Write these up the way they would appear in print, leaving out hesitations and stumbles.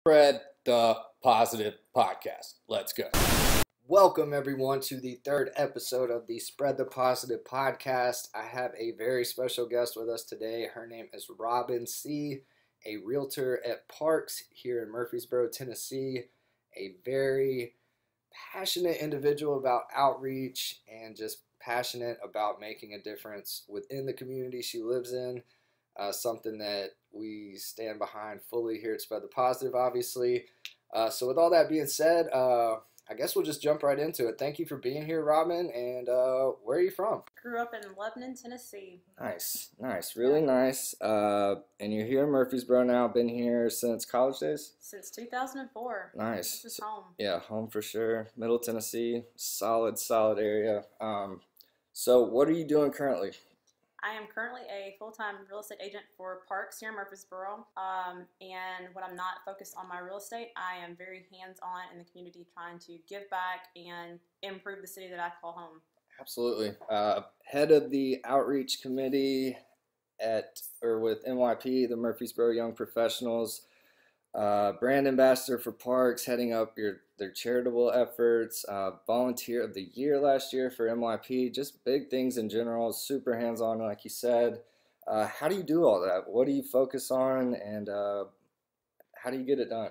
Spread the Positive podcast. Let's go. Welcome, everyone, to the third episode of the Spread the Positive podcast. I have a very special guest with us today. Her name is Seay, a realtor at Parks here in Murfreesboro, Tennessee. A very passionate individual about outreach and just passionate about making a difference within the community she lives in. Something that we stand behind fully here at Spread the Positive, obviously. So with all that being said, I guess we'll just jump right into it. Thank you for being here, Robin. And where are you from? Grew up in Lebanon, Tennessee. Nice, really nice. And you're here in Murfreesboro now. Been here since college days? Since 2004. Nice. This is home. Yeah, home for sure. Middle Tennessee, solid area. So what are you doing currently? I am currently a full-time real estate agent for Parks here in Murfreesboro. And when I'm not focused on my real estate, I am very hands-on in the community trying to give back and improve the city that I call home. Absolutely. Head of the outreach committee with NYP, the Murfreesboro Young Professionals. Brand ambassador for Parks, heading up their charitable efforts. Volunteer of the year last year for NYP. Just big things in general. Super hands-on, like you said. How do you do all that? What do you focus on, and how do you get it done?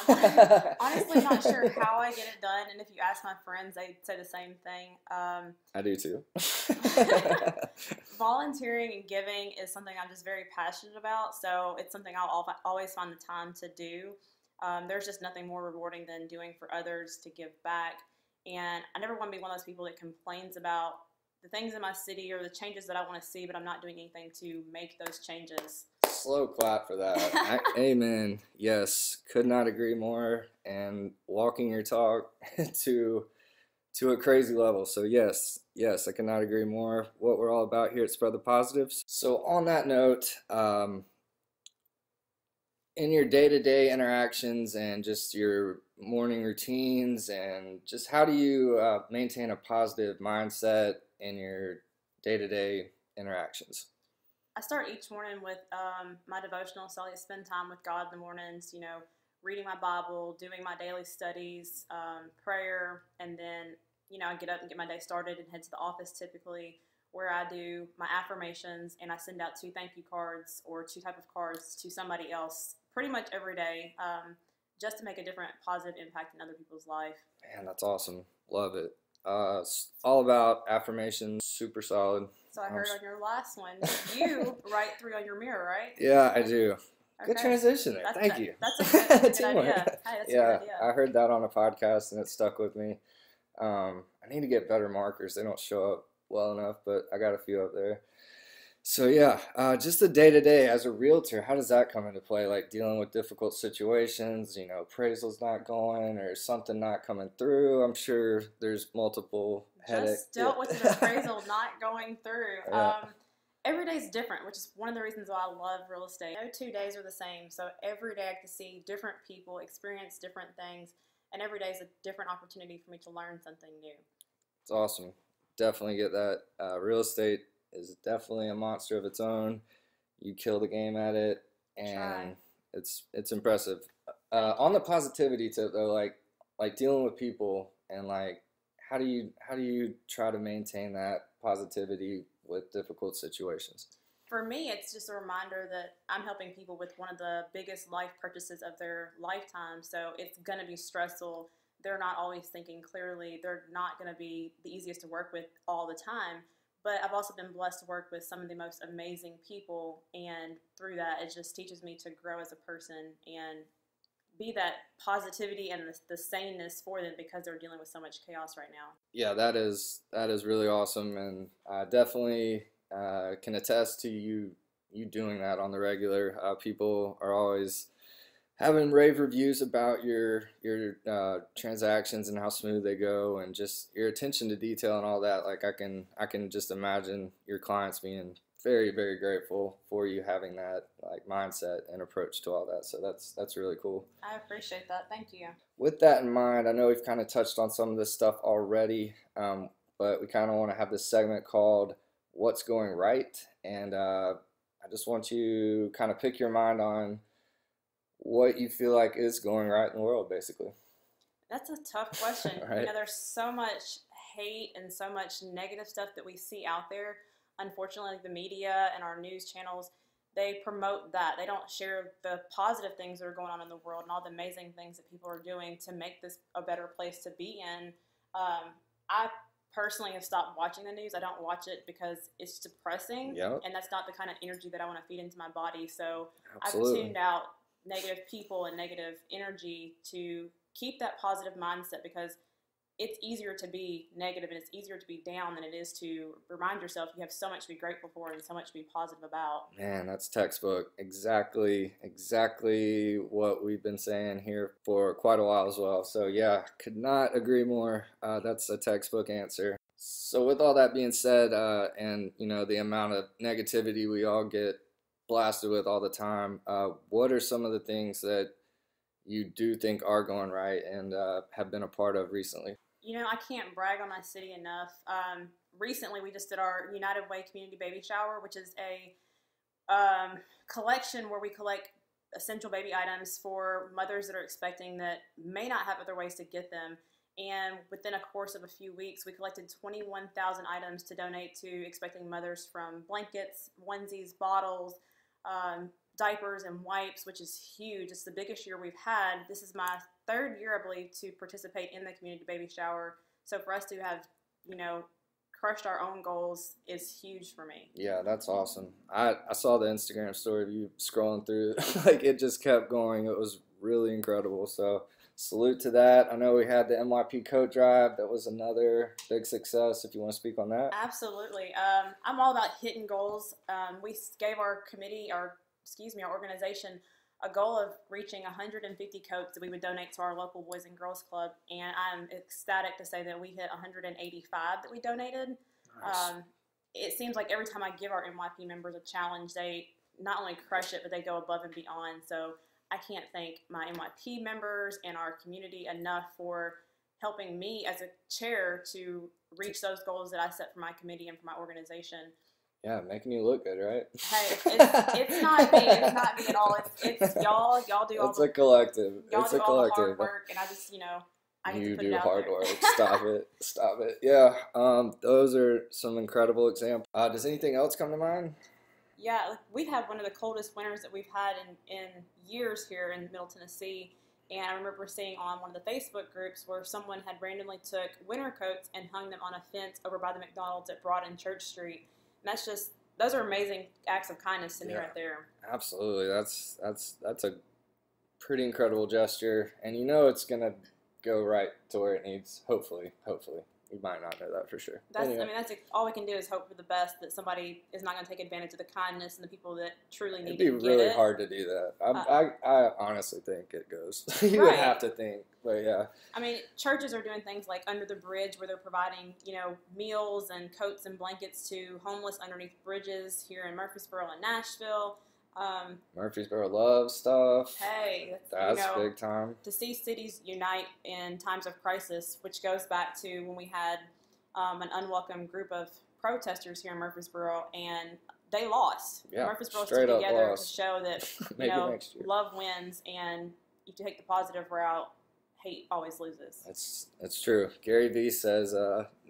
I'm honestly not sure how I get it done, and if you ask my friends, they'd say the same thing. I do too. Volunteering and giving is something I'm just very passionate about, so it's something I'll always find the time to do. There's just nothing more rewarding than doing for others to give back, and I never want to be one of those people that complains about the things in my city or the changes that I want to see, but I'm not doing anything to make those changes. Slow clap for that. Amen. Yes, could not agree more. And walking your talk to a crazy level. So yes, I cannot agree more. What we're all about here at Spread the Positives. So on that note, in your day-to-day interactions and just your morning routines, and just how do you maintain a positive mindset in your day-to-day interactions? I start each morning with my devotional, so I spend time with God in the mornings, reading my Bible, doing my daily studies, prayer, and then, I get up and get my day started and head to the office typically, where I do my affirmations and I send out 2 thank you cards or 2 type of cards to somebody else pretty much every day, just to make a different positive impact in other people's life. Man, that's awesome. Love it. It's all about affirmations, super solid. So I heard on your last one, you write 3 on your mirror, right? Yeah, I do. Okay. Good transition there. Thank you. That's a good idea. Hey, that's a good idea. I heard that on a podcast and it stuck with me. I need to get better markers. They don't show up well enough, but I got a few up there. So yeah, just the day-to-day as a realtor, how does that come into play? Like dealing with difficult situations, appraisal's not going or something not coming through. I'm sure there's multiple headaches. Just dealt with an appraisal not going through. Every day is different, which is one of the reasons why I love real estate. No 2 days are the same, so every day I get to see different people, experience different things, and every day is a different opportunity for me to learn something new. It's awesome. Definitely get that. Real estate is definitely a monster of its own. You kill the game at it, and it's impressive. On the positivity tip though, like dealing with people, and like how do you try to maintain that positivity with difficult situations? For me, it's just a reminder that I'm helping people with one of the biggest life purchases of their lifetime, so it's going to be stressful. They're not always thinking clearly. They're not going to be the easiest to work with all the time. But I've also been blessed to work with some of the most amazing people, and through that, it just teaches me to grow as a person and be that positivity and the saneness for them because they're dealing with so much chaos right now. Yeah, that is really awesome, and I definitely can attest to you doing that on the regular. People are always having rave reviews about your transactions and how smooth they go, and just your attention to detail and all that. Like I can just imagine your clients being very, very grateful for you having that like mindset and approach to all that. So that's really cool. I appreciate that. Thank you. With that in mind, I know we've kind of touched on some of this stuff already, but we kind of want to have this segment called "What's Going Right," and I just want you to kind of pick your mind on what you feel like is going right in the world, basically. That's a tough question. Right. You know, there's so much hate and so much negative stuff that we see out there. Unfortunately, the media and our news channels, they promote that. They don't share the positive things that are going on in the world and all the amazing things that people are doing to make this a better place to be in. I personally have stopped watching the news. I don't watch it because it's depressing, Yep. and that's not the kind of energy that I want to feed into my body. So Absolutely. I've tuned out negative people and negative energy to keep that positive mindset, because it's easier to be negative and it's easier to be down than it is to remind yourself you have so much to be grateful for and so much to be positive about. Man, that's textbook. Exactly what we've been saying here for quite a while as well. So yeah, could not agree more. That's a textbook answer. So with all that being said, and you know, the amount of negativity we all get blasted with all the time, what are some of the things that you do think are going right and have been a part of recently? You know, I can't brag on my city enough. Recently, we just did our United Way Community Baby Shower, which is a collection where we collect essential baby items for mothers that are expecting that may not have other ways to get them. And within a course of a few weeks, we collected 21,000 items to donate to expecting mothers, from blankets, onesies, bottles, diapers, and wipes, which is huge. It's the biggest year we've had. This is my third year, I believe, to participate in the community baby shower. So for us to have, you know, crushed our own goals is huge for me. Yeah, that's awesome. I saw the Instagram story of you scrolling through. Like, it just kept going. It was really incredible. So salute to that. I know we had the NYP coat drive. That was another big success. If you want to speak on that. Absolutely. I'm all about hitting goals. We gave our committee, our organization, a goal of reaching 150 coats that we would donate to our local Boys and Girls Club, and I'm ecstatic to say that we hit 185 that we donated. Nice. It seems like every time I give our NYP members a challenge, they not only crush it, but they go above and beyond. So I can't thank my NYP members and our community enough for helping me as a chair to reach those goals that I set for my committee and for my organization. Yeah, making you look good, right? Hey, it's not me. It's not me at all. It's y'all. Y'all do all It's a collective. Y'all It's do a all the collective. hard work, and I just, I need You to put do it out hard there. work. Stop it. Stop it. Yeah. Those are some incredible examples. Does anything else come to mind? Yeah, we've had one of the coldest winters that we've had in years here in Middle Tennessee. And I remember seeing on one of the Facebook groups where someone had randomly took winter coats and hung them on a fence over by the McDonald's at Broad and Church Street. And those are amazing acts of kindness to me right there. Absolutely. That's a pretty incredible gesture. And you know it's going to go right to where it needs, hopefully. You might not know that for sure. Anyway. That's all we can do is hope for the best, that somebody is not going to take advantage of the kindness and the people that truly need to get it. It'd be really hard to do that. I honestly think it goes. You would have to think, but yeah. I mean, churches are doing things like Under the Bridge, where they're providing, meals and coats and blankets to homeless underneath bridges here in Murfreesboro and Nashville. Murfreesboro loves stuff. Hey, that's big time. To see cities unite in times of crisis, which goes back to when we had an unwelcome group of protesters here in Murfreesboro, and they lost. Yeah, Murfreesboro stood together lost. to show that love wins, and if you take the positive route, hate always loses. It's true. Gary Vee says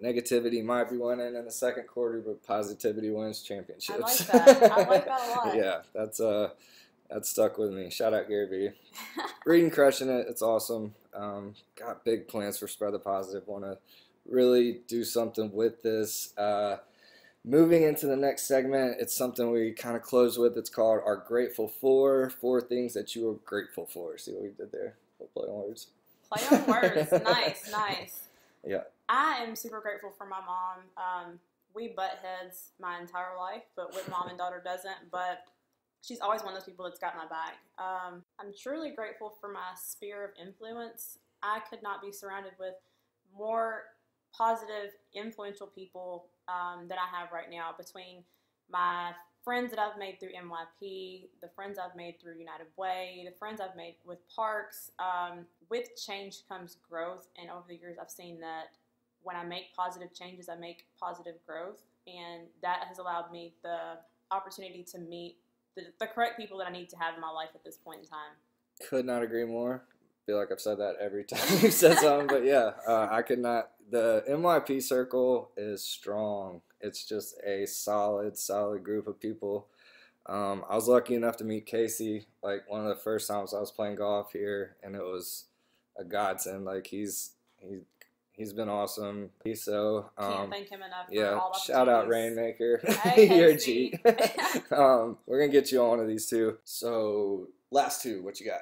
negativity might be winning in the second quarter, but positivity wins championships. I like that. I like that a lot. Yeah, that's stuck with me. Shout out Gary Vee. Reading, crushing it. It's awesome. Got big plans for Spread the Positive. Want to really do something with this. Moving into the next segment, it's something we kind of close with. It's called Our Grateful For. 4 things that you are grateful for. See what we did there? We'll play on words. Play on words. Nice. Yeah. I am super grateful for my mom. We butt heads my entire life, but with mom and daughter doesn't. But she's always one of those people that's got my back. I'm truly grateful for my sphere of influence. I could not be surrounded with more positive, influential people that I have right now, between my friends that I've made through NYP, the friends I've made through United Way, the friends I've made with Parks. With change comes growth, and over the years I've seen that when I make positive changes, I make positive growth, and that has allowed me the opportunity to meet the correct people that I need to have in my life at this point in time. Could not agree more. Feel like I've said that every time you've said something, but yeah, I could not. The NYP circle is strong. It's just a solid group of people. I was lucky enough to meet Casey like one of the first times I was playing golf here, and it was a godsend. Like he's been awesome. So Can't thank him enough. yeah, For all shout out opportunities. Rainmaker. Hey, You're a Casey. G. We're gonna get you on one of these two. So last two, what you got?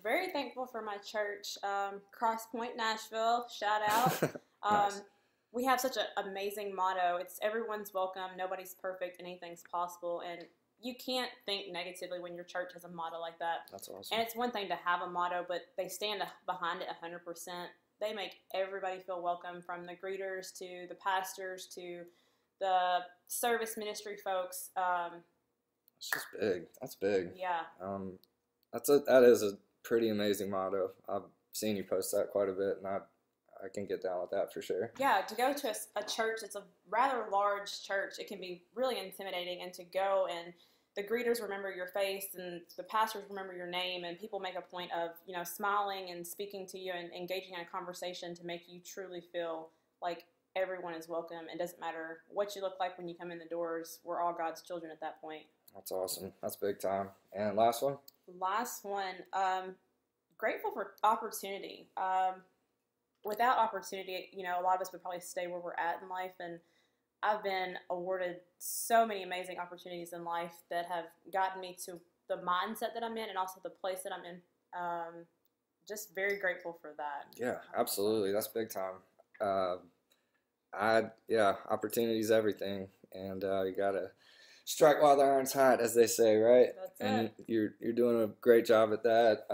Very thankful for my church, Crosspoint, Nashville. Shout out. Nice. We have such an amazing motto. It's everyone's welcome, nobody's perfect, anything's possible. And you can't think negatively when your church has a motto like that. That's awesome. And it's one thing to have a motto, but they stand behind it 100%. They make everybody feel welcome, from the greeters to the pastors to the service ministry folks. It's just big. That's big. Yeah. That is a pretty amazing motto. I've seen you post that quite a bit, and I can get down with that for sure. Yeah, to go to a church that's a rather large church, it can be really intimidating, and to go and the greeters remember your face and the pastors remember your name, and people make a point of, smiling and speaking to you and engaging in a conversation to make you truly feel like everyone is welcome. It doesn't matter what you look like when you come in the doors. We're all God's children at that point. That's awesome. That's big time. And last one? Last one, grateful for opportunity. Without opportunity, a lot of us would probably stay where we're at in life, and I've been awarded so many amazing opportunities in life that have gotten me to the mindset that I'm in and also the place that I'm in. Just very grateful for that. Yeah, absolutely. That's big time. Opportunity's everything, and you gotta strike while the iron's hot, as they say, right? That's and it. You're doing a great job at that.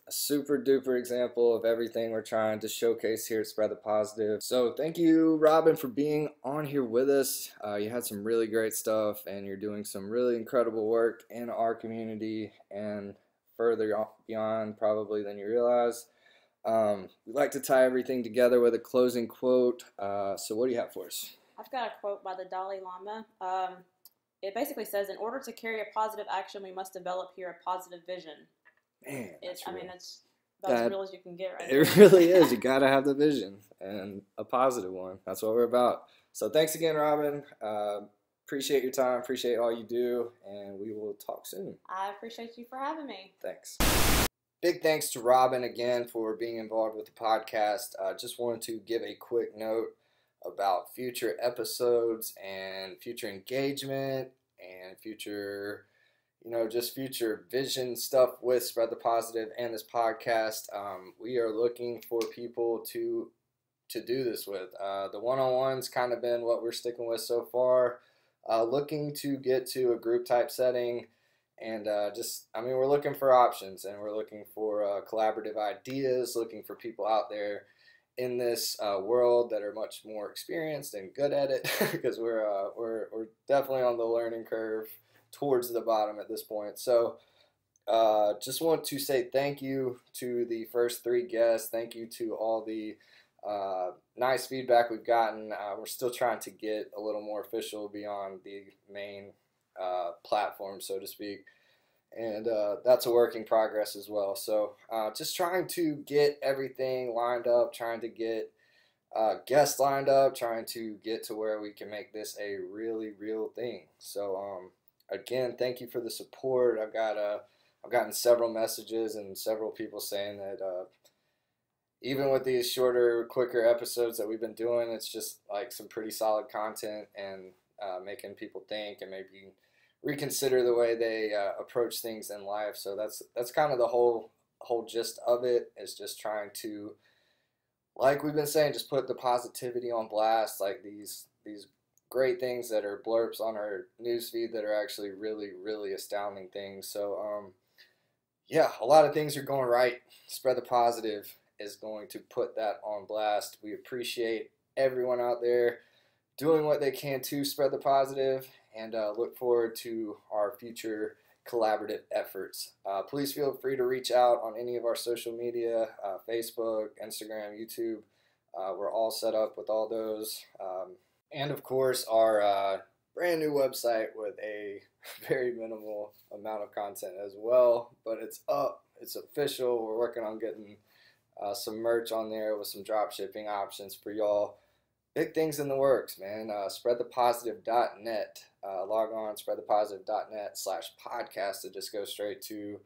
A super duper example of everything we're trying to showcase here at Spread the Positive. So thank you, Robin, for being on here with us. You had some really great stuff, and you're doing some really incredible work in our community and further beyond probably than you realize. We like to tie everything together with a closing quote. So what do you have for us? I've got a quote by the Dalai Lama. It basically says, "In order to carry a positive action, we must develop here a positive vision." Man, That's about as real as you can get right It there. really is. You got to have the vision, and a positive one. That's what we're about. So thanks again, Robin. Appreciate your time. Appreciate all you do, and we will talk soon. I appreciate you for having me. Thanks. Big thanks to Robin again for being involved with the podcast. Just wanted to give a quick note about future episodes and future engagement and future, just future vision stuff with Spread the Positive and this podcast. We are looking for people to do this with. The one-on-one's kind of been what we're sticking with so far. Looking to get to a group type setting, and we're looking for options, and we're looking for collaborative ideas, looking for people out there in this world that are much more experienced and good at it, because we're definitely on the learning curve towards the bottom at this point. So just want to say thank you to the first 3 guests. Thank you to all the nice feedback we've gotten. We're still trying to get a little more official beyond the main platform, so to speak. And that's a work in progress as well. So just trying to get everything lined up, trying to get guests lined up, trying to get to where we can make this a really real thing. So again, thank you for the support. I've gotten several messages and several people saying that even with these shorter, quicker episodes that we've been doing, it's just like some pretty solid content, and making people think and maybe reconsider the way they approach things in life. So that's kind of the whole gist of it, is just trying to, like we've been saying, just put the positivity on blast, like these great things that are blurbs on our newsfeed that are actually really, really astounding things. So a lot of things are going right. Spread the Positive is going to put that on blast. We appreciate everyone out there doing what they can to spread the positive, and look forward to our future collaborative efforts. Please feel free to reach out on any of our social media, Facebook, Instagram, YouTube. We're all set up with all those. And of course, our brand new website with a very minimal amount of content as well, but it's up it's official. We're working on getting some merch on there with some drop shipping options for y'all. Big things in the works, man. Spreadthepositive.net. Log on, spreadthepositive.net/podcast to just go straight to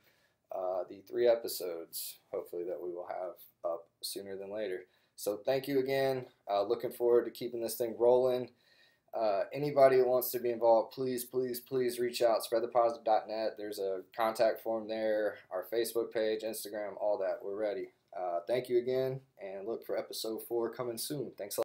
the 3 episodes, hopefully, that we will have up sooner than later. So thank you again. Looking forward to keeping this thing rolling. Anybody who wants to be involved, please reach out. Spreadthepositive.net. There's a contact form there, our Facebook page, Instagram, all that. We're ready. Thank you again, and look for episode 4 coming soon. Thanks a lot.